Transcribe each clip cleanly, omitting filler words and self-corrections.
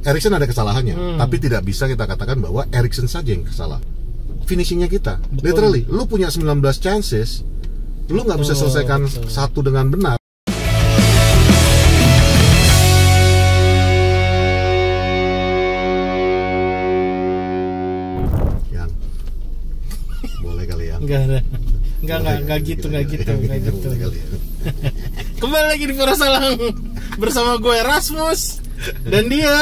Eriksen ada kesalahannya, tapi tidak bisa kita katakan bahwa Eriksen saja yang salah. Finishingnya kita, literally, lu punya 19 chances, lu nggak bisa selesaikan satu dengan benar. Yang boleh kali ya? Enggak gitu. Kembali lagi di Parasalang bersama gue Rasmus dan dia.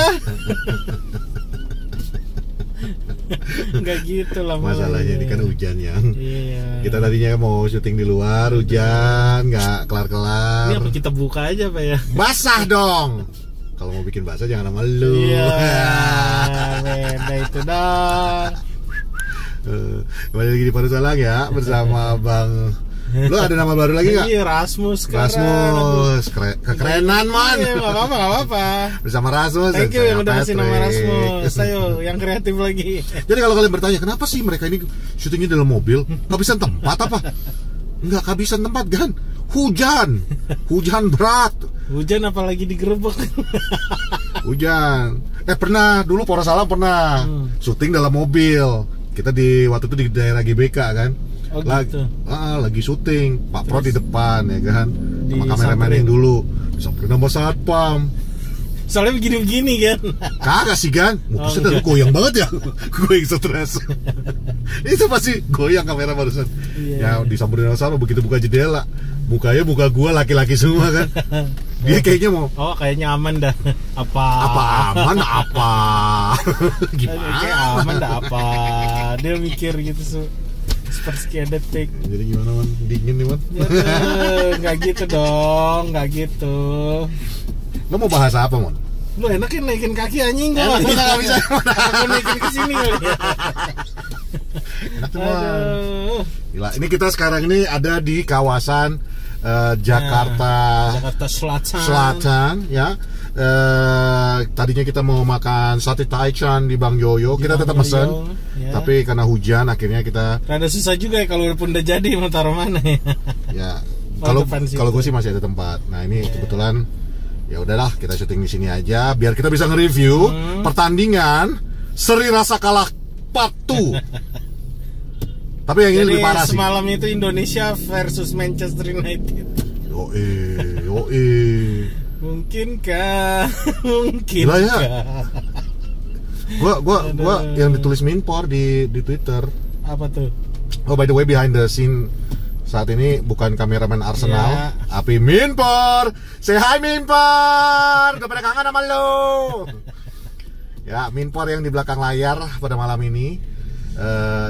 Enggak gitu lah masalahnya ini kan hujan yang. Iya. Kita tadinya mau syuting di luar, hujan nggak kelar-kelar. Ini apa kita buka aja Pak ya? Basah dong. Kalau mau bikin basah jangan sama lu. Iya. Beda itu dong. Kembali lagi di Parasalang ya bersama Bang. Lu ada nama baru lagi nggak? Iya, Rasmus sekarang. Rasmus, kekerenan man. Iya, nggak apa-apa. Bersama Rasmus. Thank you yang udah kasih nama Rasmus. Ayo, yang kreatif lagi. Jadi kalau kalian bertanya kenapa sih mereka ini syutingnya dalam mobil? Kehabisan tempat apa? Nggak kehabisan tempat kan? Hujan berat. Hujan apalagi digerebek. Hujan. Pernah dulu Parasalang pernah syuting dalam mobil. Kita waktu itu di daerah GBK kan. Oh, gitu. Lagi syuting, Pak Pro di depan ya kan, sama kameramen yang dulu disamperin sama satpam. Soalnya begini-begini kan. Kagak sih kan, muka goyang banget ya. Gue yang stres. Itu pasti goyang kamera barusan. Ya disamperin sama satpam, begitu buka jendela, mukanya muka gue laki-laki semua kan. Dia kayaknya mau. Oh, kayaknya aman dah. Apa aman apa? Gimana? Kayak aman dah apa? Dia mikir gitu sepersekian detik. Jadi gimana man? Dingin nih man? Nggak gitu dong, nggak gitu. Lo mau bahas apa mon? Lo enakin naikin kaki anjing gua. Nggak bisa. Aku naikin ke sini kali. Enak tuh man. Gila, ini kita sekarang ini ada di kawasan Jakarta Selatan ya. Tadinya kita mau makan sate taichan di Bang Yoyo, kita tetap pesen ya. Tapi karena hujan akhirnya kita rada susah juga ya kalau udah jadi mau taruh mana ya. Ya kalau gue sih masih ada tempat. Nah ini kebetulan ya udahlah kita syuting di sini aja biar kita bisa nge-review pertandingan seri rasa kalah patu. Tapi yang ini lebih parah sih. Semalam itu Indonesia versus Manchester United. Mungkinkah? Gila ya. Gua yang ditulis Minpor di Twitter. Apa tuh? Oh by the way, behind the scene saat ini bukan kameramen Arsenal, tapi Minpor. Say hi Minpor. Udah pada kangen sama lo. Ya, Minpor yang di belakang layar pada malam ini.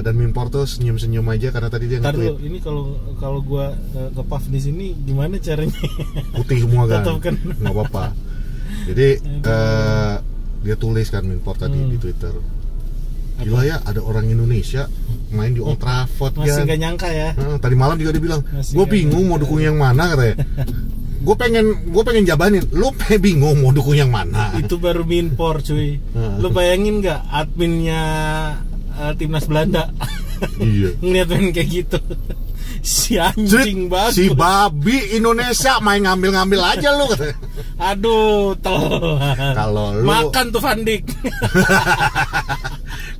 Dan Minpor tuh senyum-senyum aja karena tadi dia nge-tweet. Ini kalau gua nge-puff di sini gimana caranya? Putih semua kan? Nggak apa-apa. Jadi dia tulis kan Minpor tadi di Twitter. Gila ya, ada orang Indonesia main di Old Trafford. Masih nggak nyangka ya? Tadi malam juga dia bilang, gue bingung mau dukung yang mana katanya. Gue pengen jabanin, lu bingung mau dukung yang mana? Itu baru Minpor cuy. Lu bayangin nggak adminnya timnas Belanda? Iya. Ngeliat main kayak gitu. Si anjing banget. Si babi Indonesia main ngambil aja lu katanya. Aduh, kalau lu makan tuh Van Dijk.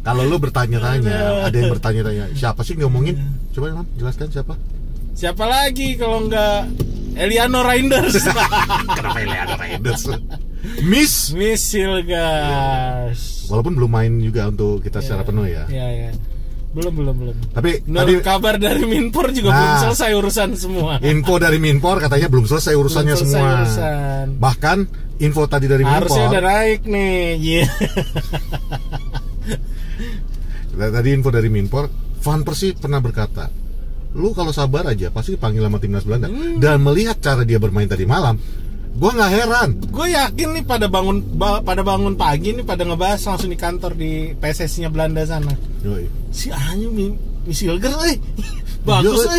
Kalau lu bertanya-tanya, ada yang bertanya-tanya, siapa sih ngomongin? Coba man, jelaskan siapa? Siapa lagi kalau enggak Eliano Reinders? Kenapa Eliano Reinders? Miss Hilgers. Walaupun belum main juga untuk kita secara penuh ya. Iya. Belum. Tapi tadi kabar dari Minpor juga belum selesai urusan semua. Info dari Minpor katanya belum selesai urusannya semua. Bahkan info tadi dari Minpor harusnya udah naik nih. Tadi info dari Minpor, Van Persie pernah berkata, lu kalau sabar aja pasti dipanggil sama timnas Belanda. Dan melihat cara dia bermain tadi malam, gue nggak heran. Gue yakin nih pada bangun pagi nih pada ngebahas langsung di kantor di PSSI-nya Belanda sana. Yoi. Si Anyu Miss Hilgers, bagus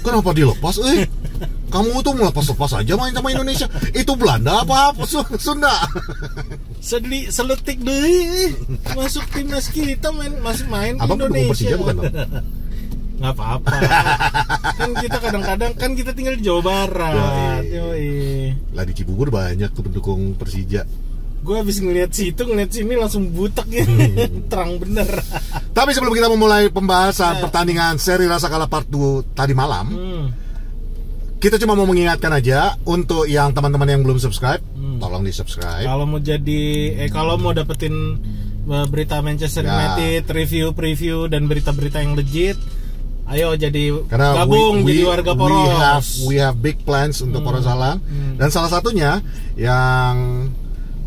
Kenapa dilepas? Kamu tuh melepas-lepas aja main sama Indonesia. Itu Belanda apa Sunda? Seletik deh masuk timnas kita masuk main Abang Indonesia. Persija bukan bang? Nggak apa-apa. Kan kita kadang-kadang kan kita tinggal di Jawa Barat. Lah di Cibubur banyak tuh pendukung Persija. Gue habis ngeliat situ, ngeliat sini langsung butek ya. Terang bener. Tapi sebelum kita memulai pembahasan pertandingan seri Rasa Kalah Part 2 tadi malam, kita cuma mau mengingatkan aja untuk yang teman-teman yang belum subscribe, tolong di subscribe. Kalau mau kalau mau dapetin berita Manchester United, review dan berita-berita yang legit, ayo karena gabung jadi warga Poros. We have big plans untuk Poros Salang. Dan salah satunya yang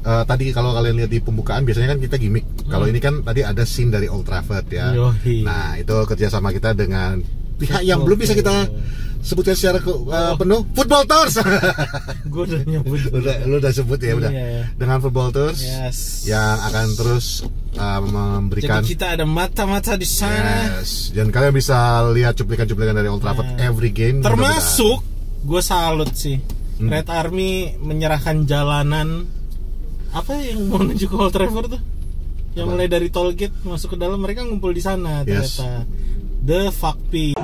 tadi kalau kalian lihat di pembukaan biasanya kan kita gimmick. Kalau ini kan tadi ada scene dari Old Trafford ya. Yohi. Nah itu kerjasama kita dengan pihak yang belum bisa kita sebutkan secara penuh, Football Tours. Gue udah nyebut. Lu udah sebut ya, udah. Dengan Football Tours yang akan terus memberikan. Jadi kita ada mata-mata di sana. Dan kalian bisa lihat cuplikan-cuplikan dari Old Trafford every game. Termasuk gue salut sih. Red Army menyerahkan jalanan apa yang mau menuju ke Old Trafford tuh? Yang mulai dari toll gate masuk ke dalam, mereka ngumpul di sana ternyata. The fuck P.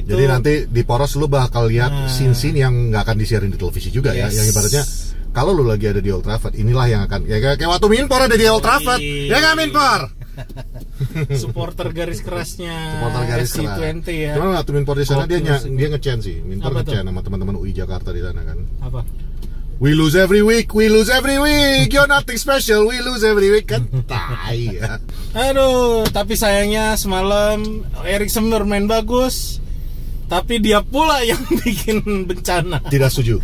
Jadi nanti di Poros lu bakal lihat scene-scene yang nggak akan disiarin di televisi juga ya. Yang ibaratnya kalau lu lagi ada di Old Trafford, inilah yang akan kayak waktu Minpor ada di Old Trafford. Ya nggak Minpor? Supporter garis kerasnya SC20 ya. Cuman waktu Minpor di sana dia nge-chant sih. Minpor nge-chant sama teman-teman UI Jakarta di sana kan. Apa? We lose every week, you're nothing special, we lose every week kan. Tai ya. Aduh, tapi sayangnya semalam Eriksen bermain bagus, tapi dia pula yang bikin bencana. Tidak setuju.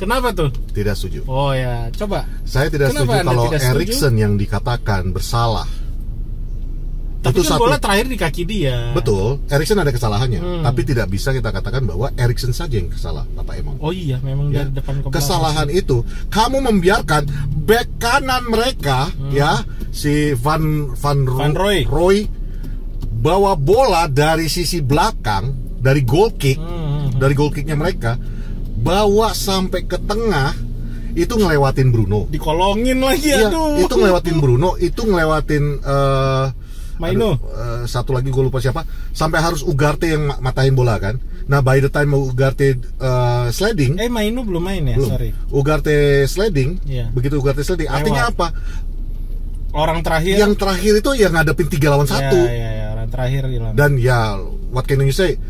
Kenapa tuh? Tidak setuju. Oh ya, coba. Saya tidak setuju kalau Eriksen yang dikatakan bersalah. Tapi itu kan bola terakhir di kaki dia. Betul, Eriksen ada kesalahannya, tapi tidak bisa kita katakan bahwa Eriksen saja yang salah, Bapak Emon. Oh iya, memang dari depan ke belakang. Kesalahan itu kamu membiarkan bek kanan mereka ya, si Van Roy bawa bola dari sisi belakang, dari goal kick, dari goal kicknya mereka, bawa sampai ke tengah, itu ngelewatin Bruno. Dikolongin lagi, aduh. Itu ngelewatin Bruno, itu ngelewatin Maino. Satu lagi gue lupa siapa, sampai harus Ugarte yang matahin bola kan. Nah by the time Ugarte sliding, Maino belum main ya, belum. sorry. Ugarte sliding, begitu Ugarte sliding, artinya apa? Orang terakhir. Yang terakhir itu yang ngadepin 3 lawan 1. Ya, orang terakhir hilang. Dan ya, what can you say?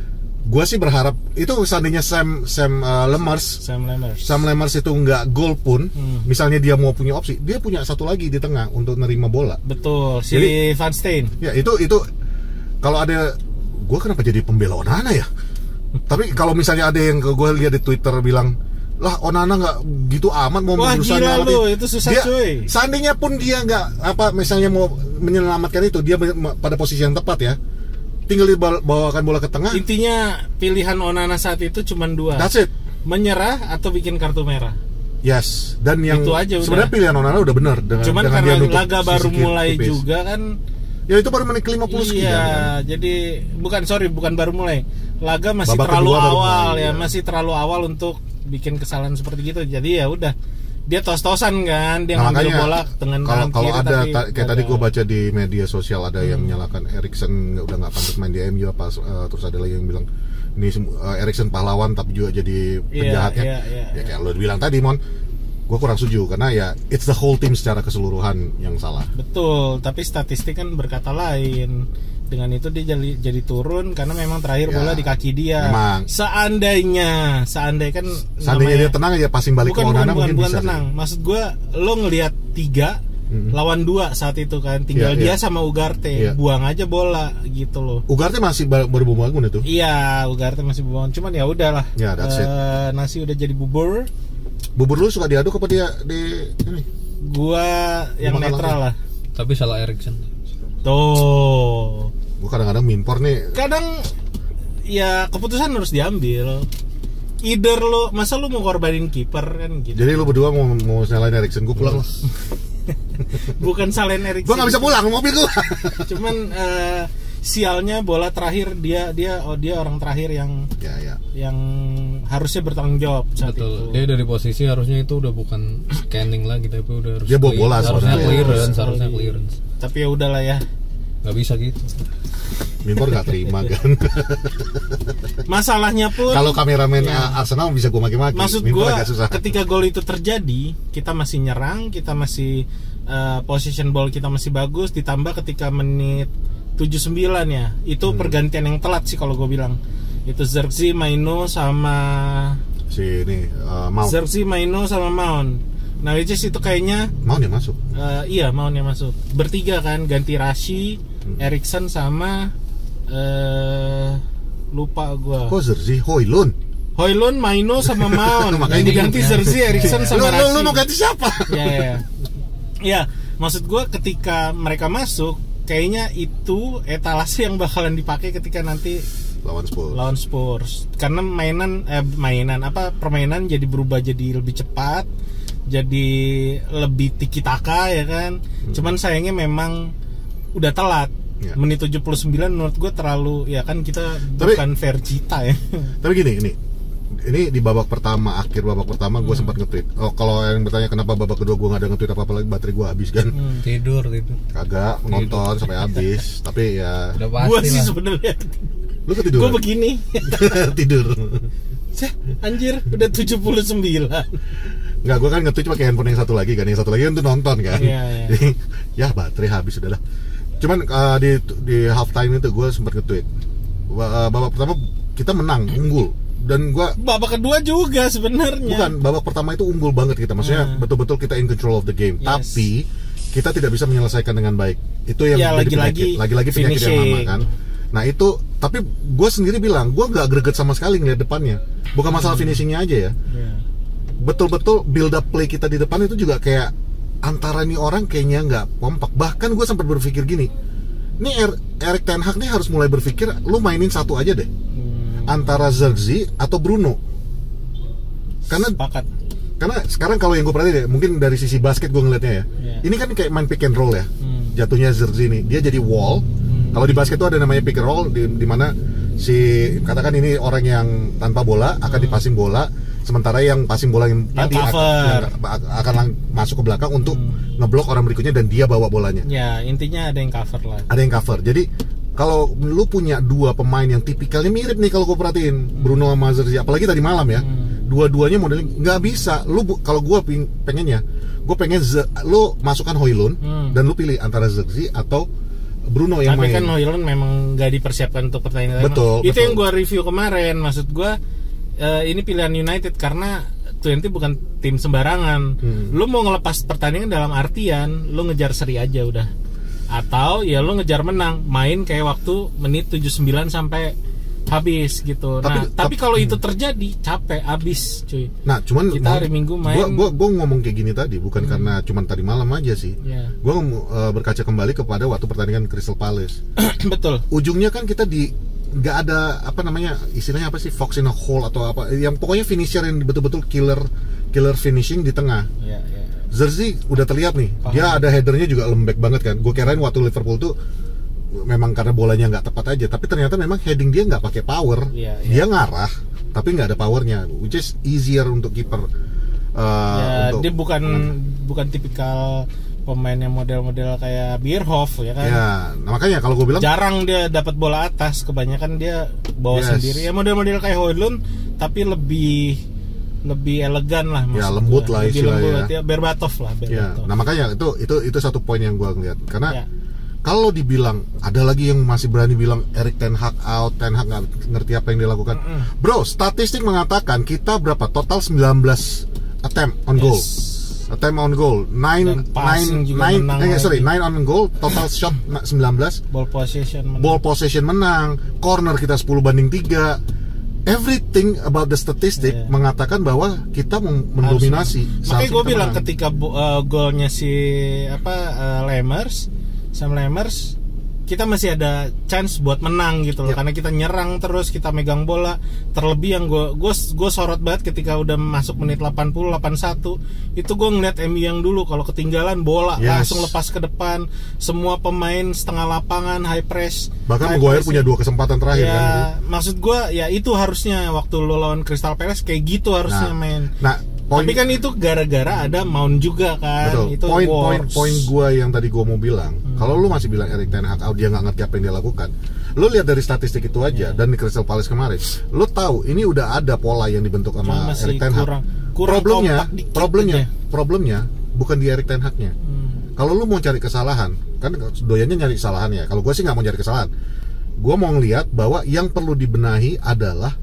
Gue sih berharap itu seandainya Sam Lemers itu nggak gol pun, misalnya dia mau punya opsi, dia punya satu lagi di tengah untuk nerima bola. Betul, si Van Steen. Ya itu kalau ada, gue kenapa jadi pembela Onana ya? Tapi kalau misalnya ada yang gue lihat di Twitter bilang, lah Onana nggak gitu amat mau berusaha nyelamatin. Itu susah dia, cuy. Seandainya pun dia nggak misalnya mau menyelamatkan itu, dia pada posisi yang tepat ya. Tinggal dibawakan bola ke tengah. Intinya pilihan Onana saat itu cuma 2. That's it. Menyerah atau bikin kartu merah. Yes. Dan yang itu aja sebenarnya pilihan Onana udah benar. Cuman karena laga baru mulai juga kan. Ya itu baru menit 50 sekian. Iya, kan? Jadi bukan baru mulai. Laga masih terlalu awal ya, masih terlalu awal untuk bikin kesalahan seperti gitu. Jadi ya udah. Dia tos-tosan kan, dia ngambil bola dengan tangan kiri. Kalau ada kayak tadi gue baca di media sosial ada yang menyalahkan Eriksen udah nggak pantas main di MU apa, terus ada lagi yang bilang ini Eriksen pahlawan tapi juga jadi penjahatnya. Ya kayak lo bilang tadi Mon, gue kurang setuju karena ya it's the whole team secara keseluruhan yang salah. Betul, tapi statistik kan berkata lain. Dengan itu dia jadi turun karena memang terakhir bola di kaki dia. Memang. Seandainya dia tenang aja passing balik ke Onana mungkin bisa. Bukan tenang. Maksud gue lo ngelihat 3 lawan 2 saat itu kan, tinggal dia sama Ugarte, buang aja bola gitu loh. Ugarte masih baru bangun itu. Iya, Ugarte masih bangun. Cuman ya udahlah. Ya, that's it. Nasi udah jadi bubur. Bubur lu suka diaduk apa dia di ini? Gua yang netral lah. Tapi salah Eriksen. Tuh. Gue kadang-kadang Minpor nih. Kadang ya keputusan harus diambil. Either lo, masa lo mau korbanin kiper kan gitu. Jadi lo berdua mau salahin Eriksen, gue pulang lah. Bukan salahin Eriksen. Gue nggak bisa pulang, mobil gue. Cuman sialnya bola terakhir dia orang terakhir yang yang harusnya bertanggung jawab saat betul. itu. Dia dari posisi harusnya itu udah bukan scanning lagi tapi udah harus dia bawa bola harusnya clearance. Tapi ya udahlah ya. Nggak bisa gitu. Minpor nggak terima kan. Masalahnya pun Kalau kameramen Ya. Arsenal bisa gue maki-maki. maksud Minpor gue agak susah. ketika gol itu terjadi, kita masih nyerang, kita masih position ball kita masih bagus, ditambah ketika menit 79 ya, itu pergantian yang telat sih kalau gue bilang. Itu Zirkzee, Maino sama Si ini Mount. Zirkzee, Maino sama Mount. Nah, which is itu kayaknya Mount yang masuk. iya, Mount yang masuk. Bertiga kan, ganti Rashi, Eriksen sama lupa gua. Kok Zirkzee, Højlund? Højlund, Maino sama Mount. Makanya Yang diganti Zirkzee, Eriksen sama Rashi. Lu mau ganti siapa? Ya, maksud gua ketika mereka masuk, kayaknya itu etalase yang bakalan dipakai ketika nanti Lawan Spurs. Karena permainan jadi berubah jadi lebih cepat, jadi lebih tiki taka ya kan. Cuman sayangnya memang udah telat. Ya. Menit 79 menurut gue terlalu, ya kan kita bukan Vergita ya. Tapi gini, ini di akhir babak pertama gue sempat nge-tweet. Oh, kalau yang bertanya kenapa babak kedua gue nggak ada nge-tweet apa lagi, baterai gue habis kan. Tidur. Kagak nonton sampai habis. Tapi ya Udah pasti Gue sih lah. sebenarnya lu ketiduran. gue begini. Tidur. Anjir, udah 79. Nggak, gue kan nge-tweet pakai handphone yang satu lagi kan. Yang satu lagi kan tuh nonton kan. Iya. Jadi ya baterai habis udahlah. Cuman di half time itu gue sempat nge-tweet. Babak pertama kita menang, unggul. Dan gue Babak kedua juga sebenarnya. bukan, babak pertama itu unggul banget kita. Maksudnya betul-betul kita in control of the game. Yes. Tapi kita tidak bisa menyelesaikan dengan baik. Itu yang Ya, jadi lagi-lagi penyakit yang lama finishing. kan. Nah itu, tapi gue sendiri bilang gue nggak greget sama sekali ngeliat depannya. Bukan masalah finishingnya aja ya. Ya. Betul-betul build up play kita di depan itu juga kayak antara nih orang kayaknya nggak kompak. Bahkan gue sempat berpikir gini, nih Erik ten Hag nih harus mulai berpikir, lu mainin satu aja deh, antara Zirkzee atau Bruno. Sepakat. Karena sekarang kalau yang gue perhatiin deh, mungkin dari sisi basket gue ngeliatnya ya, ini kan kayak main pick and roll ya. Jatuhnya Zirkzee nih, dia jadi wall. Kalau di basket tuh ada namanya pick and roll, di mana si katakan ini orang yang tanpa bola akan dipasing bola, sementara yang passing bola yang tadi akan masuk ke belakang untuk ngeblok orang berikutnya dan dia bawa bolanya. Ya, intinya ada yang cover lah. Ada yang cover. Jadi kalau lu punya dua pemain yang tipikalnya mirip nih, kalau gue perhatiin Bruno sama Zirkzee, apalagi tadi malam ya, dua-duanya modelnya nggak bisa. Kalau gue pengennya, gue pengen lu masukkan Højlund dan lu pilih antara Zirkzee atau Bruno yang Tapi main. kan Højlund memang nggak dipersiapkan untuk pertandingan. Betul, Itu betul. yang gue review kemarin. Maksud gue ini pilihan United karena Twente bukan tim sembarangan. Lu mau ngelepas pertandingan dalam artian lu ngejar seri aja udah. Atau ya lu ngejar menang, main kayak waktu menit 79 sampai habis gitu. Tapi kalau itu terjadi capek habis, cuy. Nah, cuman kita hari Minggu main. Gua ngomong kayak gini tadi bukan karena cuman tadi malam aja sih. Yeah. Gua berkaca kembali kepada waktu pertandingan Crystal Palace. Betul. Ujungnya kan kita nggak ada apa namanya, istilahnya apa sih, fox in a hole atau apa, yang pokoknya finisher yang betul-betul killer finishing di tengah. Yeah. Zirkzee udah terlihat nih, dia ada headernya juga lembek banget kan. Gue kirain waktu Liverpool tuh memang karena bolanya nggak tepat aja, tapi ternyata memang heading dia nggak pakai power. Dia ngarah tapi nggak ada powernya, which is easier untuk kiper. Dia bukan tipikal pemain yang model-model kayak Bierhoff ya kan. Ya, nah makanya kalau gue bilang jarang dia dapat bola atas, kebanyakan dia bawa sendiri. Ya model-model kayak Højlund tapi lebih elegan lah, ya lembut lah istilahnya. Ya, Berbatov lah. Ya, nah makanya itu satu poin yang gue ngeliat, karena kalau dibilang ada lagi yang masih berani bilang Erik ten Hag out, Ten Hag nggak ngerti apa yang dilakukan. Bro, statistik mengatakan kita berapa total 19 attempt on goal. Attempt on goal 9 on goal, total shot 19, ball possession menang, corner kita 10-3. Everything about the statistic mengatakan bahwa kita mendominasi. Makanya gue bilang ketika golnya si Sam Lammers, kita masih ada chance buat menang gitu loh, karena kita nyerang terus, kita megang bola. Terlebih yang gue sorot banget ketika udah masuk menit 80-81 itu gue ngeliat MU yang dulu kalau ketinggalan bola langsung lepas ke depan, semua pemain setengah lapangan high press. Bahkan Maguire punya 2 kesempatan terakhir kan. Maksud gue ya itu harusnya waktu lo lawan Crystal Palace kayak gitu harusnya main. Nah Tapi kan itu gara-gara ada Mount juga kan. Betul. Itu Poin gue yang tadi gue mau bilang, kalau lu masih bilang Erik ten Hag dia nggak ngerti apa yang dia lakukan, lu lihat dari statistik itu aja dan di Crystal Palace kemarin, lu tahu ini udah ada pola yang dibentuk sama Erik ten Hag. Problemnya bukan di Erik ten Hag-nya. Kalau lu mau cari kesalahan, kan doyannya nyari kesalahan ya. Kalau gue sih nggak mau cari kesalahan. Gue mau ngelihat bahwa yang perlu dibenahi adalah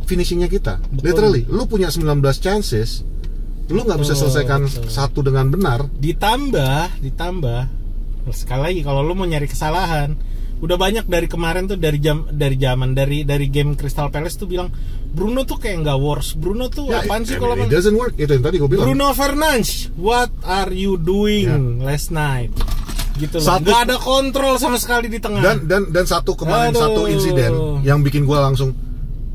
finishingnya kita. Literally, lu punya 19 chances, lu nggak bisa selesaikan satu dengan benar. Ditambah sekali lagi kalau lu mau nyari kesalahan, udah banyak dari kemarin tuh dari game Crystal Palace tuh bilang Bruno tuh kayak nggak works. Bruno tuh apaan sih kalau it doesn't work. Itu yang tadi gue bilang. Bruno Fernandes, what are you doing last night? Gitu loh. Nggak ada kontrol sama sekali di tengah. Dan satu kemarin satu insiden yang bikin gue langsung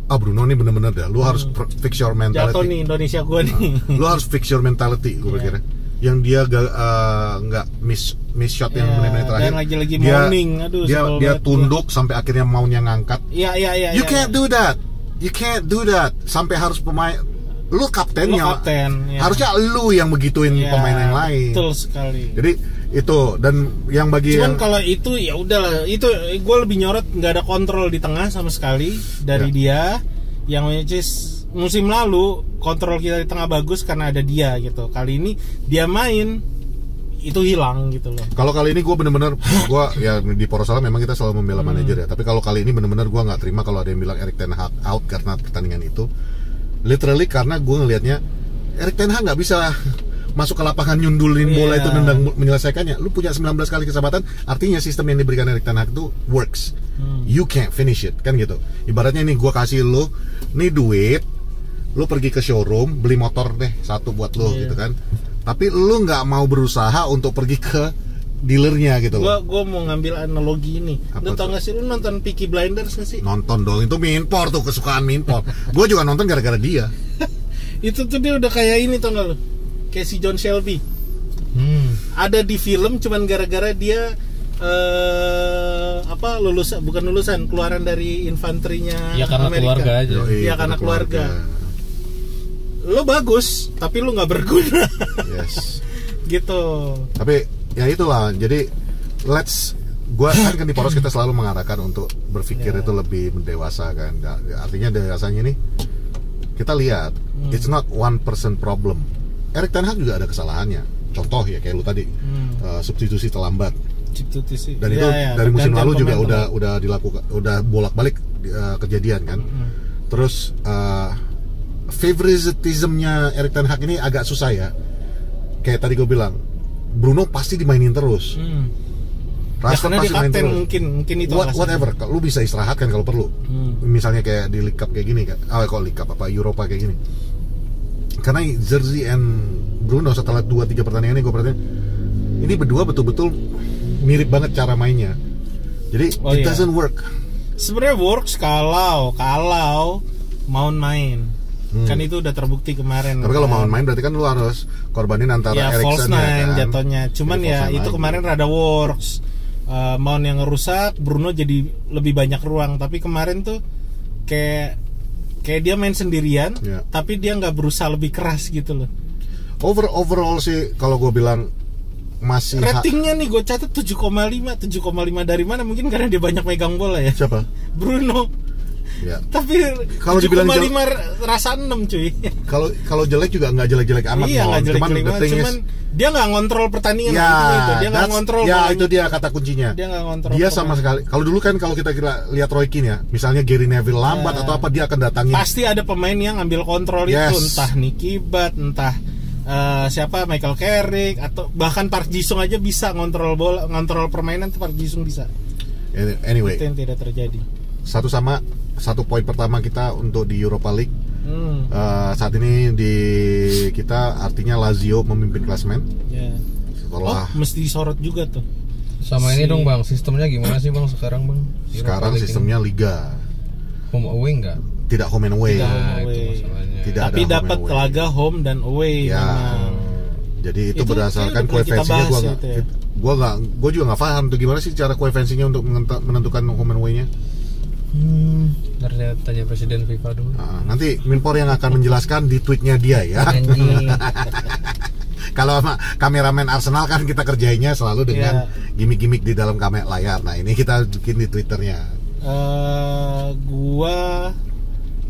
Bruno nih bener-bener dah. Lu harus fix your mentality. Jatuh nih Indonesia gue nih. Lu harus fix your mentality, gue pikirnya. Yang dia nggak miss shot yang menit-menit terakhir. Dan lagi-lagi morning, dia tunduk sampai akhirnya maunya ngangkat. Iya. You can't do that. You can't do that. Sampai harus pemain. Lu kaptennya. Harusnya lu yang begituin pemain yang lain. Betul sekali. Jadi itu dan yang bagi cuman kalau itu ya udahlah, itu gue lebih nyorot nggak ada kontrol di tengah sama sekali dari dia. Yang which is musim lalu kontrol kita di tengah bagus karena ada dia gitu. Kali ini dia main itu hilang gitu loh. Kalau kali ini gue bener-bener ya di Porosala memang kita selalu membela manajer ya. Tapi kalau kali ini bener-bener gue nggak terima kalau ada yang bilang Erik ten Hag out karena pertandingan itu. Literally karena gue ngelihatnya Erik ten Hag nggak bisa masuk ke lapangan nyundulin bola itu nendang menyelesaikannya. Lu punya 19 kali kesempatan, artinya sistem yang diberikan Erik ten Hag itu works. You can't finish it, kan gitu. Ibaratnya nih gue kasih lu nih duit, lu pergi ke showroom beli motor deh satu buat lu gitu kan. Tapi lu nggak mau berusaha untuk pergi ke dealernya gitu loh. Gue mau ngambil analogi ini. Lu tau gak sih, lu nonton Peaky Blinders gak sih? Nonton dong, itu Minpor tuh, kesukaan Minpor. Gue juga nonton gara-gara dia. Itu tuh dia udah kayak ini, tau gak lu? Kayak si John Shelby. Ada di film cuman gara-gara dia bukan lulusan, keluaran dari infanterinya karena Amerika. Keluarga aja. Iya karena keluarga. Lo bagus, tapi lo nggak berguna. Yes. Gitu. Tapi ya itulah. Jadi gue kan di Poros kita selalu mengarahkan untuk berpikir itu lebih dewasa kan. Artinya dewasanya ini kita lihat it's not one person problem. Erik ten Hag juga ada kesalahannya. Contoh ya kayak lu tadi substitusi terlambat. Dan itu dari musim lalu juga udah dilakukan, udah bolak-balik kejadian kan. Terus favoritismnya Erik ten Hag ini agak susah ya. Kayak tadi gue bilang, Bruno pasti dimainin terus. Rashford pasti main terus. Mungkin itu whatever. Lu bisa istirahat kan kalau perlu. Misalnya kayak di League Cup kayak gini kan. Kok League Cup apa Europa kayak gini. Karena Jersey and Bruno setelah 2-3 pertandingan ini gue perhatiin ini berdua betul-betul mirip banget cara mainnya. Jadi it doesn't work. Sebenarnya works kalau Mount main. Kan itu udah terbukti kemarin. Tapi kalau Mount main berarti kan lu harus korbanin antara Eriksen kan? Jatuhnya. Cuman ya itu kemarin rada works. Mount yang ngerusak, Bruno jadi lebih banyak ruang. Tapi kemarin tuh kayak dia main sendirian, tapi dia nggak berusaha lebih keras gitu loh. Overall sih kalau gue bilang masih ratingnya nih gue catat 7,5 dari mana? Mungkin karena dia banyak megang bola ya. Siapa? Bruno. Ya. Tapi kalau dibilang 7,5 rasa 6 cuy. Kalau jelek juga nggak jelek-jelek amat. Iya nggak jelek-jelek cuman dia nggak ngontrol pertandingan itu. Dia nggak ngontrol. Ya itu dia kata kuncinya. Dia nggak ngontrol. Dia sama sekali. Kalau dulu kan kalau kita lihat Roy Keane ya, misalnya Gary Neville lambat atau apa dia akan datangin. Pasti ada pemain yang ambil kontrol itu, entah Nicky Butt, entah siapa Michael Carrick atau bahkan Park Ji-sung aja bisa ngontrol bola, ngontrol permainan tuh Park Ji-sung bisa. Anyway. Itu yang tidak terjadi. Satu poin pertama kita untuk di Europa League saat ini di kita artinya Lazio memimpin klasemen. Setelah mesti disorot juga tuh. Sama ini dong bang, sistemnya gimana sih bang sekarang bang? Sekarang sistemnya ini. Liga. Home away nggak? Tidak home and away. Tapi dapat laga home dan away. Jadi itu berdasarkan koefisiennya gue juga nggak paham tuh gimana sih cara koefisiennya untuk menentukan home and away-nya. Ntar saya tanya Presiden FIFA dulu. Nanti Minpor yang akan menjelaskan di tweetnya dia ya. Kalau sama kameramen Arsenal kan kita kerjainnya selalu dengan gimmick-gimmick di dalam kamera layar. Nah ini kita bikin di Twitternya. Gua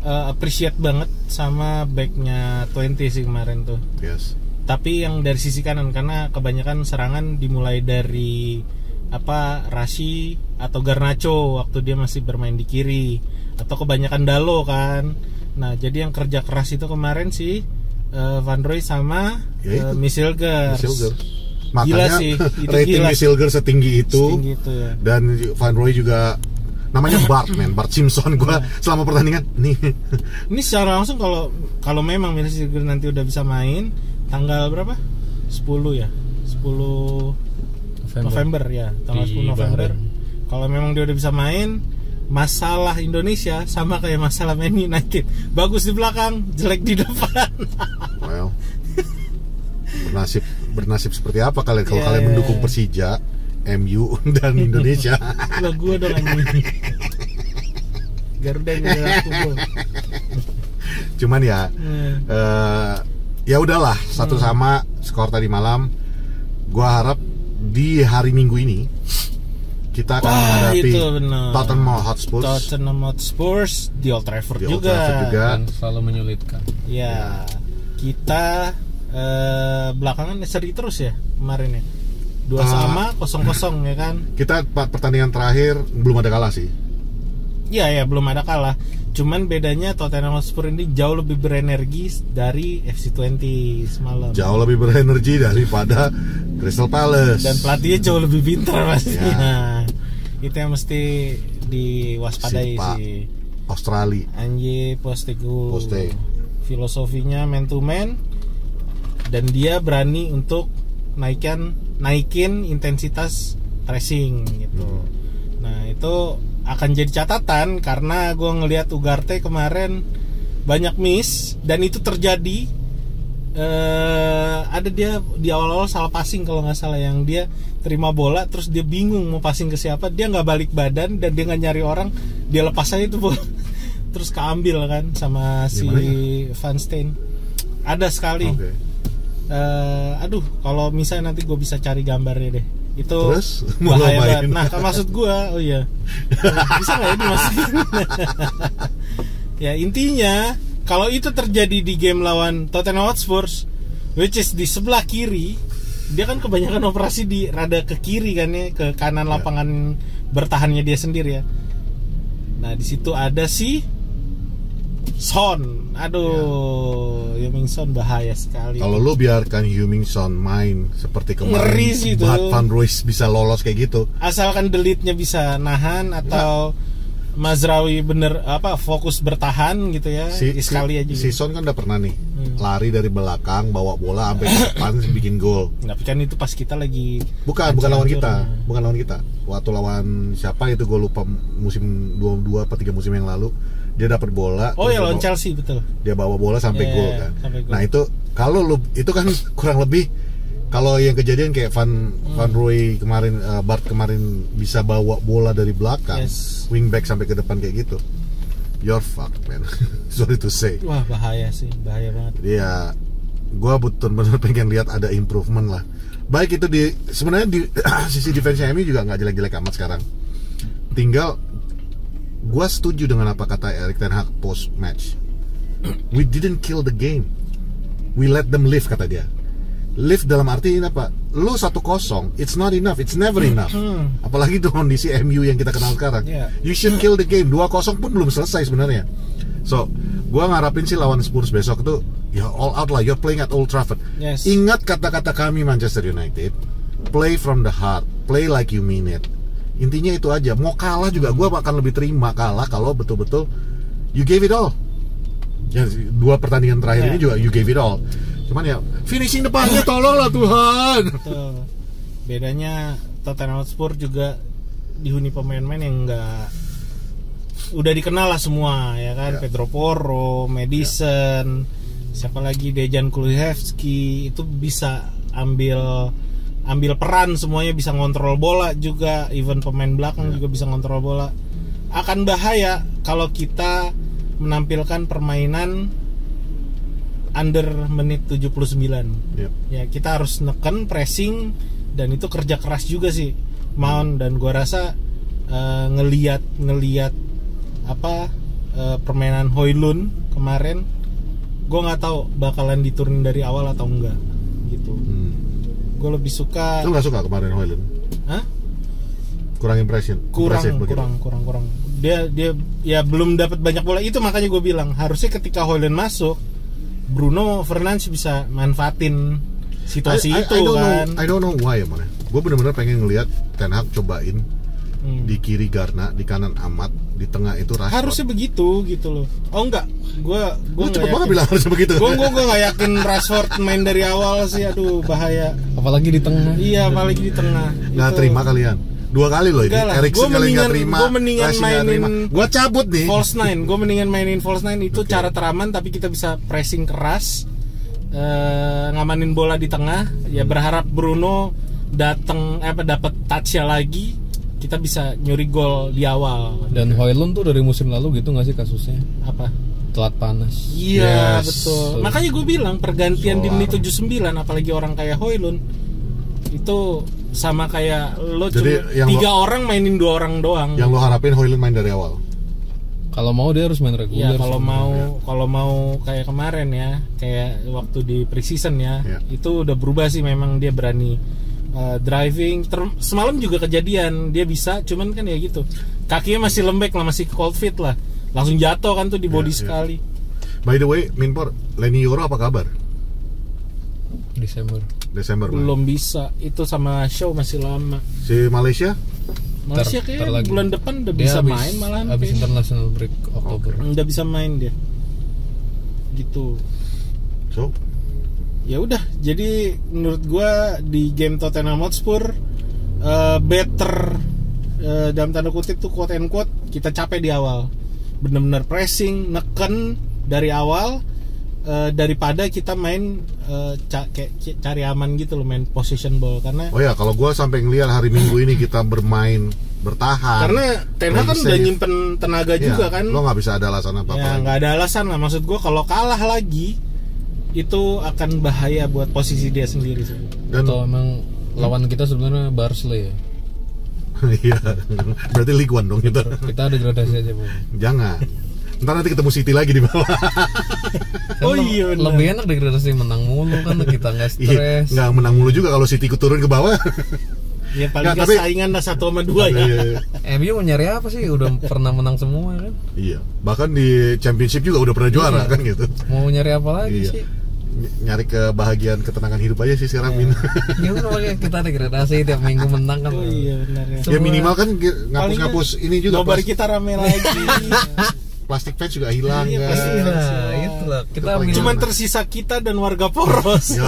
appreciate banget sama backnya 20 sih kemarin tuh. Yes. Tapi yang dari sisi kanan, karena kebanyakan serangan dimulai dari Rashid atau Garnacho waktu dia masih bermain di kiri, atau kebanyakan Dalo kan. Nah jadi yang kerja keras itu kemarin sih Van Roy sama Misilgers. Makanya gila sih, itu rating Misilgers setinggi itu ya. Dan Van Roy juga namanya Bart Simpson. Gua selama pertandingan nih. Ini secara langsung kalau memang Misilgers nanti udah bisa main tanggal berapa? 10 ya. 10 November ya, tanggal 10 November. Kalau memang dia udah bisa main, masalah Indonesia sama kayak masalah Man United. Bagus di belakang, jelek di depan. Well, bernasib seperti apa kalian kalau kalian mendukung Persija, MU dan Indonesia? Lah gua dong anjing. Garuda yang aku. Cuman ya, ya udahlah, satu sama skor tadi malam. Gua harap di hari Minggu ini kita akan menghadapi Tottenham Hotspur di Old Trafford juga. Dan selalu menyulitkan. Ya, kita belakangan seri terus ya kemarin ya. 2-0 ya kan. Kita pertandingan terakhir belum ada kalah sih. Iya belum ada kalah. Cuman bedanya Tottenham Hotspur ini jauh lebih berenergi dari FC20 semalam. Jauh lebih berenergi daripada Crystal Palace. Dan pelatihnya jauh lebih pintar pastinya. Itu yang mesti diwaspadai sih. Australia. Anji Postecoglou. Filosofinya man to man, dan dia berani untuk naikin intensitas pressing gitu. Nah itu akan jadi catatan karena gue ngelihat Ugarte kemarin banyak miss, dan itu terjadi ada dia di awal-awal salah passing kalau nggak salah, yang dia terima bola terus dia bingung mau passing ke siapa, dia nggak balik badan dan dia nggak nyari orang, dia lepas aja itu bola terus keambil kan sama si Van Steen. Ada sekali. Aduh kalau misalnya nanti gue bisa cari gambarnya deh. Itu terus bahaya banget. Nah, maksud gua, bisa nggak ya dimasukin? Ya intinya, kalau itu terjadi di game lawan Tottenham Hotspur, which is di sebelah kiri, dia kan kebanyakan operasi di rada ke kiri kan ya, ke kanan lapangan bertahannya dia sendiri ya. Nah di situ ada si Son. Aduh, Heung-min Son bahaya sekali. Kalau lu biarkan Heung-min Son main seperti kemarin, Bart Van Roy bisa lolos kayak gitu. Asalkan delete-nya bisa nahan atau Mazraoui bener fokus bertahan gitu ya. Sekali aja. Si Son kan udah pernah nih lari dari belakang bawa bola sampai ke depan bikin gol. Tapi kan itu pas kita lagi bukan lawan kita. Waktu lawan siapa itu gue lupa, musim 2 atau 3 musim yang lalu. Dia dapat bola. Lawan Chelsea betul. Dia bawa bola sampai gol kan. Nah itu kalau lu itu kan kurang lebih, kalau yang kejadian kayak Van Roy kemarin, Bart kemarin bisa bawa bola dari belakang, wingback sampai ke depan kayak gitu. You're fucked man. Sorry to say. Wah bahaya banget. Iya, gue betul-betul pengen lihat ada improvement lah. Baik itu sebenarnya di sisi defense MU juga nggak jelek-jelek amat sekarang. Tinggal gue setuju dengan apa kata Erik ten Hag post match. We didn't kill the game, we let them live, kata dia. Live dalam arti apa? Lu 1-0, it's not enough, it's never enough. Apalagi di kondisi MU yang kita kenal sekarang. You should kill the game. 2-0 pun belum selesai sebenarnya. So, gue ngarapin sih lawan Spurs besok tuh ya all out lah. You're playing at Old Trafford. Ingat kata-kata kami Manchester United, play from the heart, play like you mean it. Intinya itu aja. Mau kalah juga gue akan lebih terima kalah kalau betul-betul you gave it all. Ya, 2 pertandingan terakhir ini juga you gave it all. Cuman ya finishing depannya tolonglah Tuhan. Betul. Bedanya Tottenham Hotspur juga dihuni pemain-pemain yang udah dikenal lah semua ya kan. Pedro Porro, Madison, siapa lagi, Dejan Kulusevski, itu bisa ambil peran semuanya, bisa ngontrol bola juga, even pemain belakang juga bisa ngontrol bola. akan bahaya kalau kita menampilkan permainan under menit 79. Yep. Ya, kita harus neken pressing dan itu kerja keras juga sih Mount, dan gua rasa ngelihat permainan Højlund kemarin, gua nggak tahu bakalan diturunin dari awal atau enggak gitu. Gue lebih suka. Lu nggak suka kemarin Højlund? Hah? Kurang impression. Kurang. Dia ya belum dapat banyak bola, itu makanya gue bilang harusnya ketika Højlund masuk, Bruno Fernandes bisa manfaatin situasi itu kan. I don't know why ya man. Gue benar-benar pengen ngelihat Ten Hag cobain di kiri Garna, di kanan Ahmad, di tengah itu Rashford. Harusnya begitu gitu loh. Oh enggak, gue cepet banget bilang harusnya begitu. Gue nggak yakin Rashford main dari awal sih, aduh bahaya. Apalagi di tengah. Iya, apalagi di tengah. Nggak terima kalian. 2 kali loh ini. Eriksen kali nggak terima. Gue mendingan mainin. Gue cabut nih. False 9. Gue mendingan mainin false 9 itu cara teraman, tapi kita bisa pressing keras, ngamanin bola di tengah. Ya berharap Bruno dapat touch-nya lagi, kita bisa nyuri gol di awal. Dan Højlund tuh dari musim lalu gitu nggak sih kasusnya? Apa? Telat panas. Iya, betul. Makanya gue bilang pergantian di menit 79, apalagi orang kayak Højlund itu sama kayak lo. Jadi cuma 3 orang mainin 2 orang doang. Yang lo harapin Højlund main dari awal. Kalau mau dia harus main reguler. Ya kalau mau kayak kemarin ya, kayak waktu di preseason ya, itu udah berubah sih, memang dia berani driving. Semalam juga kejadian dia bisa, cuman kan ya gitu, kakinya masih lembek lah, masih cold feet lah, langsung jatuh kan tuh di body sekali. By the way, Minpor, Leny Yoro apa kabar? Desember belum bisa, itu sama show masih lama. Si Malaysia kayak bulan depan udah bisa main malahan. Habis international break Oktober. Udah bisa main dia. Gitu. So, ya udah, jadi menurut gua di game Tottenham Hotspur better dalam tanda kutip tuh quote and quote, kita capek di awal. Bener-bener pressing, neken dari awal, daripada kita main kayak cari aman gitu loh, main possession ball. Karena kalau gue sampai ngeliat hari Minggu ini kita bertahan, karena Ten Hag kan udah nyimpen tenaga juga kan. Lo nggak bisa ada alasan apa-apa. Ya nggak ada alasan lah, maksud gue kalau kalah lagi itu akan bahaya buat posisi dia sendiri sih. Atau emang lawan kita sebenarnya Barcelona ya? Iya, berarti League One dong itu. Kita ada gradasi aja Bu. Jangan. Ntar nanti ketemu City lagi di bawah. Kan iya, lebih enak degradasi menang mulu kan, kita nggak stres. Nggak menang mulu juga kalau City ikut turun ke bawah. Ya paling nggak saingan lah 1 sama 2 ya. MU mau nyari apa sih? Udah pernah menang semua kan? Iya. Bahkan di Championship juga udah pernah juara kan gitu. Mau nyari apa lagi sih? Nyari kebahagiaan, ketenangan hidup aja sih sekarang. Ya udah, kita degradasi tiap minggu menang kan. Oh iya benar ya. Ya minimal kan ngapus-ngapus ini juga. Nobar kita rame lagi. Plastik fans juga hilang kan. Itulah. Kita cuman tersisa kita dan warga Poros.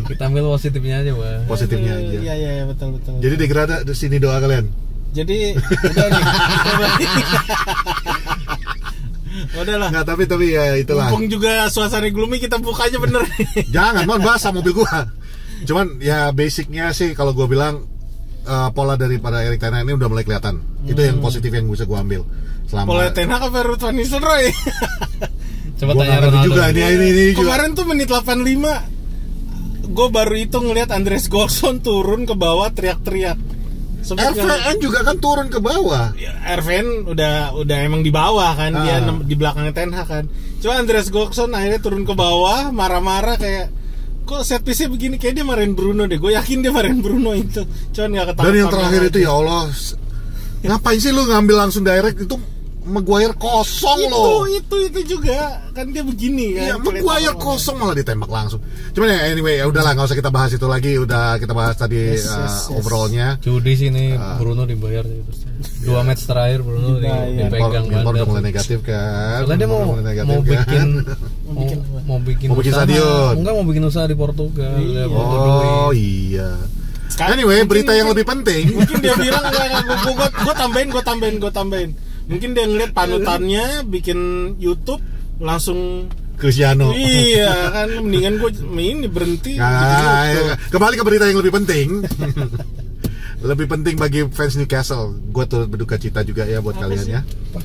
Kita ambil positifnya aja, Bang. Positifnya aja. Iya betul. Jadi degradasi sini doa kalian. Jadi udah nih. Udahlah. Nggak, tapi ya itulah. Mumpung juga suasana gloomy, kita buka aja bener. Jangan, basah mobil gua. Cuman ya basicnya sih kalau gua bilang pola daripada Erik Ten Hag ini udah mulai kelihatan. Itu yang positif yang bisa gua ambil. Pola Ten Hag apa Ruud van Nistelrooy? Coba tanya Ronaldo juga ini juga. Kemarin tuh menit 85 gue baru itu ngelihat Andreas Gorsson turun ke bawah teriak-teriak. RVN juga kan turun ke bawah. RVN udah emang di bawah kan, dia di belakangnya Ten Hag kan. Cuma Andreas Gorsson akhirnya turun ke bawah marah-marah kayak, kok set piece-nya begini, kayak dia marahin Bruno deh. Gue yakin dia marahin Bruno itu. Cuman gak ketahuan. Dan yang terakhir itu ya Allah, ngapain sih lu ngambil langsung direct itu? Maguire kosong loh. Itu juga kan dia begini kan. Iya, Maguire kosong malah ditembak langsung. Cuman ya anyway, ya udahlah, nggak usah kita bahas itu lagi. Udah kita bahas tadi overallnya. Judi sini Bruno dibayar sih. 2 match terakhir Bruno dipegang banget. Udah mulai negatif kan. Soalnya dia mau bikin stadion. Enggak, mau bikin usaha di Portugal. Oh iya. Anyway, berita yang lebih penting. Mungkin dia bilang gue tambahin. Mungkin dia ngeliat panutannya bikin YouTube langsung Cristiano. Iya kan, mendingan gue ini berhenti. Kembali ke berita yang lebih penting. Lebih penting bagi fans Newcastle. Gue turut berduka cita juga ya buat kalian ya. Apa?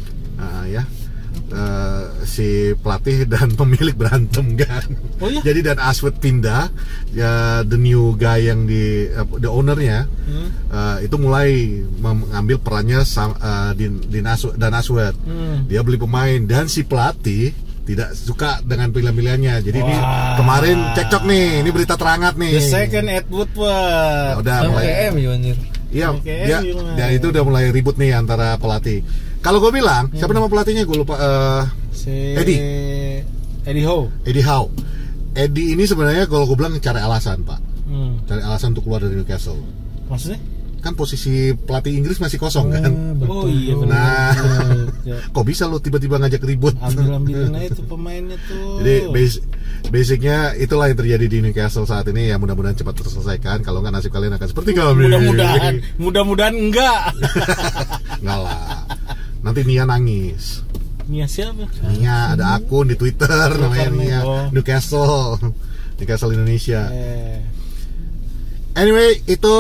Ya. Si pelatih dan pemilik berantem kan. Oh iya? Jadi Dan Ashworth pindah, ya the new guy yang the ownernya itu mulai mengambil perannya Dan Ashworth. Dia beli pemain dan si pelatih tidak suka dengan pilihan-pilihannya. Jadi ini kemarin cekcok nih, ini berita terangat nih. The second Ed Woodward. Udah mulai. anjir. Iya, dia itu udah mulai ribut nih antara pelatih. Kalau gue bilang, siapa nama pelatihnya? Gue lupa. Eddie Howe. Eddie ini sebenarnya kalau gue bilang cari alasan, Pak. Cari alasan untuk keluar dari Newcastle. Maksudnya? Kan posisi pelatih Inggris masih kosong kan. Oh iya benar. Nah, kok bisa lo tiba-tiba ngajak ribut? Ambil-ambilin aja tuh pemainnya tuh. Jadi basicnya itulah yang terjadi di Newcastle saat ini. Ya mudah-mudahan cepat terselesaikan. Kalau nggak nasib kalian akan seperti kami. Mudah-mudahan enggak. Enggak lah. Nanti Nia nangis. Nia siapa? Nia ada akun di Twitter namanya Nia Newcastle Indonesia. Anyway, itu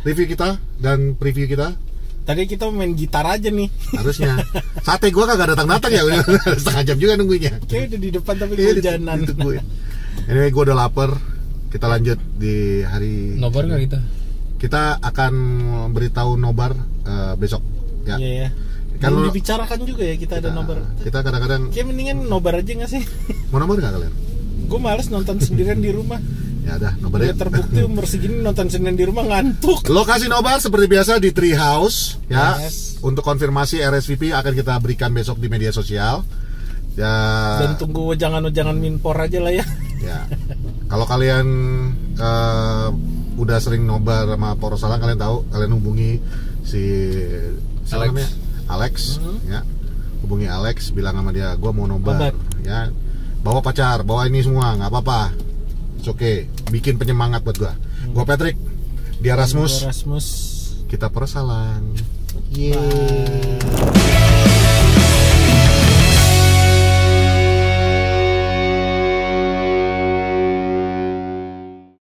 review kita dan preview kita. Tadi kita main gitar aja nih. Harusnya. Sate gua kagak datang-datang ya, udah setengah jam juga nunggunya. Kayak udah di depan tapi kehujanan. Anyway, gua udah lapar. Kita lanjut di hari. Nobar nggak kita? Kita akan beritahu nobar besok. Ya. Iya. Kalau dibicarakan juga ya kita ada nobar. Kita kadang-kadang. Kayak mendingan nobar aja nggak sih? Mau nobar nggak kalian? Gue males nonton sendirian di rumah. Ya udah, nobar ya. Terbukti umur segini nonton sendirian di rumah ngantuk. Lokasi nobar seperti biasa di Treehouse ya. Yes. Untuk konfirmasi RSVP akan kita berikan besok di media sosial. Ya. Dan tunggu jangan Minpor aja lah ya. Ya. Kalau kalian udah sering nobar sama Poros Salang, kalian tahu, kalian hubungi si Alex ya. Hubungi Alex, bilang sama dia, gue mau nobar ya. Bawa pacar, bawa ini semua, nggak apa-apa. Oke, bikin penyemangat buat gua. Gua Patrick, dia Rasmus. Kita Persalang. Yeay.